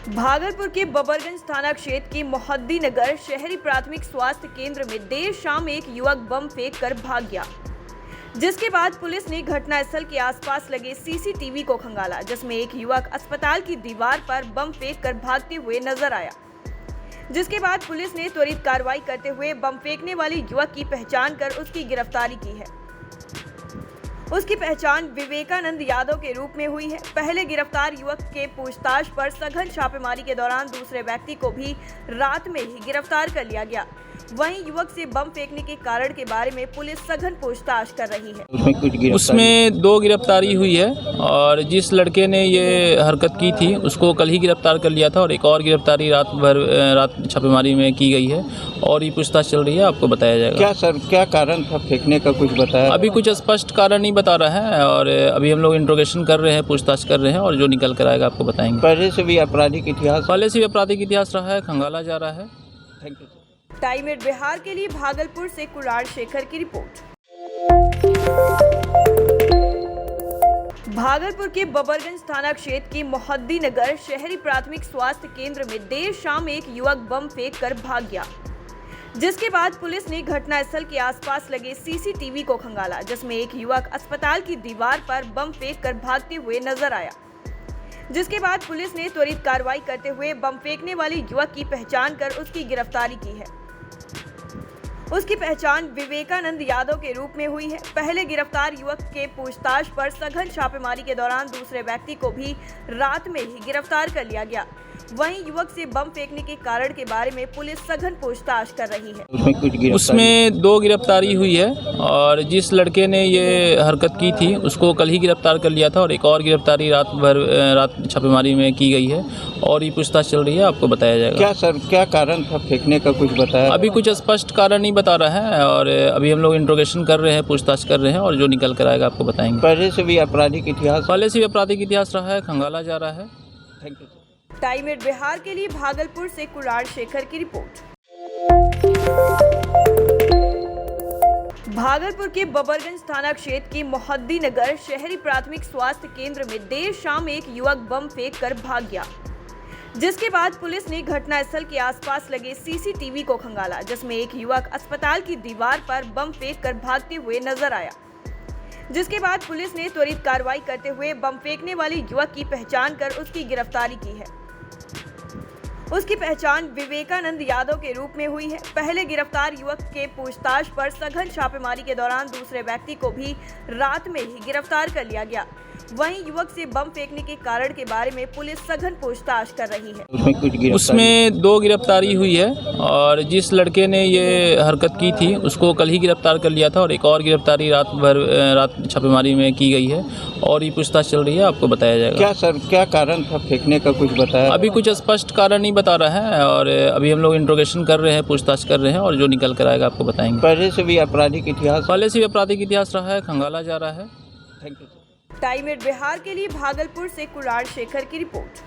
भागलपुर के बबरगंज थाना क्षेत्र के मोहद्दी नगर शहरी प्राथमिक स्वास्थ्य केंद्र में देर शाम एक युवक बम फेंक कर भाग गया, जिसके बाद पुलिस ने घटनास्थल के आसपास लगे सीसीटीवी को खंगाला, जिसमें एक युवक अस्पताल की दीवार पर बम फेंक कर भागते हुए नजर आया। जिसके बाद पुलिस ने त्वरित कार्रवाई करते हुए बम फेंकने वाले युवक की पहचान कर उसकी गिरफ्तारी की है। उसकी पहचान विवेकानंद यादव के रूप में हुई है। पहले गिरफ्तार युवक के पूछताछ पर सघन छापेमारी के दौरान दूसरे व्यक्ति को भी रात में ही गिरफ्तार कर लिया गया। वहीं युवक से बम फेंकने के कारण के बारे में पुलिस सघन पूछताछ कर रही है। उसमें 2 गिरफ्तारी हुई है और जिस लड़के ने ये हरकत की थी उसको कल ही गिरफ्तार कर लिया था और एक और गिरफ्तारी रात छापेमारी में की गई है और ये पूछताछ चल रही है, आपको बताया जाएगा। क्या सर, क्या कारण था फेंकने का, कुछ बताया? अभी कुछ स्पष्ट कारण नहीं बता रहा है और अभी हम लोग इंट्रोगेशन कर रहे हैं, पूछताछ कर रहे हैं और जो निकल कर आएगा आपको बताएंगे। पहले से भी आपराधिक इतिहास रहा है, खंगाला जा रहा है। Thank you. Time at Bihar के लिए भागलपुर से कुणाल शेखर की रिपोर्ट। भागलपुर के बबरगंज थाना क्षेत्र के मोहद्दी नगर शहरी प्राथमिक स्वास्थ्य केंद्र में देर शाम एक युवक बम फेंक कर भाग गया, जिसके बाद पुलिस ने घटनास्थल के आसपास लगे सीसीटीवी को खंगाला, जिसमें एक युवक अस्पताल की दीवार पर बम फेंक कर भागते हुए नजर आया। जिसके बाद पुलिस ने त्वरित कार्रवाई करते हुए बम फेंकने वाले युवक की पहचान कर उसकी गिरफ्तारी की है। उसकी पहचान विवेकानंद यादव के रूप में हुई है। पहले गिरफ्तार युवक के पूछताछ पर सघन छापेमारी के दौरान दूसरे व्यक्ति को भी रात में ही गिरफ्तार कर लिया गया। वहीं युवक से बम फेंकने के कारण के बारे में पुलिस सघन पूछताछ कर रही है। उसमें 2 गिरफ्तारी हुई है और जिस लड़के ने ये हरकत की थी उसको कल ही गिरफ्तार कर लिया था और एक और गिरफ्तारी रात छापेमारी में की गई है और ये पूछताछ चल रही है, आपको बताया जाएगा। क्या सर, क्या कारण था फेंकने का, कुछ बताया? अभी कुछ स्पष्ट कारण नहीं बता रहा है और अभी हम लोग इंट्रोगेशन कर रहे हैं, पूछताछ कर रहे हैं और जो निकल कर आएगा आपको बताएंगे। पहले से भी आपराधिक इतिहास रहा है, खंगाला जा रहा है। Thank you. Time at Bihar के लिए भागलपुर से कुणाल शेखर की रिपोर्ट। भागलपुर के बबरगंज थाना क्षेत्र के मोहद्दी नगर शहरी प्राथमिक स्वास्थ्य केंद्र में देर शाम एक युवक बम फेंक कर भाग गया, जिसके बाद पुलिस ने घटनास्थल के आसपास लगे सीसीटीवी को खंगाला, जिसमें एक युवक अस्पताल की दीवार पर बम फेंक कर भागते हुए नजर आया। जिसके बाद पुलिस ने त्वरित कार्रवाई करते हुए बम फेंकने वाले युवक की पहचान कर उसकी गिरफ्तारी की है। उसकी पहचान विवेकानंद यादव के रूप में हुई है। पहले गिरफ्तार युवक के पूछताछ पर सघन छापेमारी के दौरान दूसरे व्यक्ति को भी रात में ही गिरफ्तार कर लिया गया। वहीं युवक से बम फेंकने के कारण के बारे में पुलिस सघन पूछताछ कर रही है। उसमें 2 गिरफ्तारी हुई है और जिस लड़के ने ये हरकत की थी उसको कल ही गिरफ्तार कर लिया था और एक और गिरफ्तारी रात छापेमारी में की गई है और ये पूछताछ चल रही है, आपको बताया जाएगा। क्या सर, क्या कारण था फेंकने का, कुछ बताया? अभी कुछ स्पष्ट कारण नहीं बता रहा है और अभी हम लोग इंट्रोगेशन कर रहे हैं, पूछताछ कर रहे हैं और जो निकल कर आएगा आपको बताएंगे। पहले से भी आपराधिक इतिहास रहा है, खंगाला जा रहा है। Thank you. Time at Bihar के लिए भागलपुर से कुणाल शेखर की रिपोर्ट।